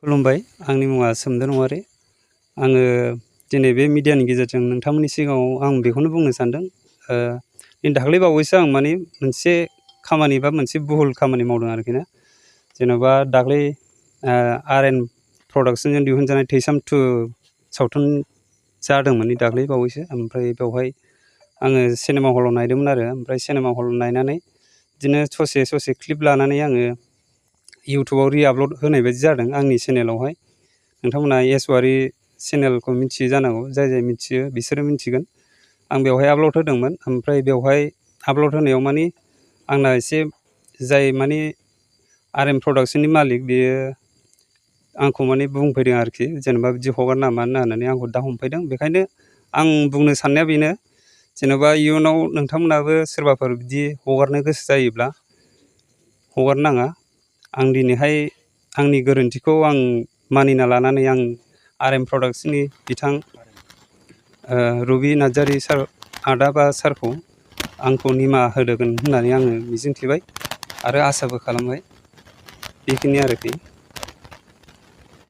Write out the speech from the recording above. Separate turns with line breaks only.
खुलुमबाय, आंनि मुङा सोमदोन औवारि। आङो दिनै बे मिडियानि गेजेरजों नोंथांमोननि सिगाङाव आं बेखौनो बुंनो सानदों। दाख्लै बावैसो आं माने मोनसे खामानि बा मोनसे भुल खामानि मावदों आरोखि ना। जेन'बा दाख्लै आरएन प्रडाक्सनजों दिहुनजानाय थैसाम 2 सावथुन जादोंमोन दाख्लै बावैसो। ओमफ्राय बेवहाय आङो सिनेमा हलाव नायदोंमोन आरो। ओमफ्राय सिनेमा हलाव नायनानै बिदिनो ससे क्लिप लानानै आङो इउटुबाव रि-आपल'ड होनाय बायदि जादों आंनि चेनेलावहाय। नोंथांमोना एस औवारि चेनेलखौ मिथियो जानांगौ, जाय मिथियो बिसोरो मिथिगोन। आं बेवहाय आपल'ड होदोंमोन। ओमफ्राय बेवहाय आपल'ड होनायाव माने आंना एसे जाय माने आरएन प्रडाक्सननि मालिक बेयो आंखौ माने बुंफैदों आरोखि, जेनेबा बिदि हगारनाङा मानो होननानै आंखौ दा हमफैदों। बेखायनो आं बुंनो साननाया बेनो, जेनेबा इयुनाव नोंथांमोनाबो सोरबाफोर बिदि हगारनो गोसो जायोब्ला हगारनाङा। आं दिनैहाय आंनि गोरोन्थिखौ आं मानिना लानानै आं आरएन प्रडाक्सननि बिथां रबि नार्जारि सार आदा बा सारखौ आंखौ निमाहा होगोन होननानै आङो मिजिंथिबाय आरो आसाबो खालामबाय। बेखिनि आरोखि।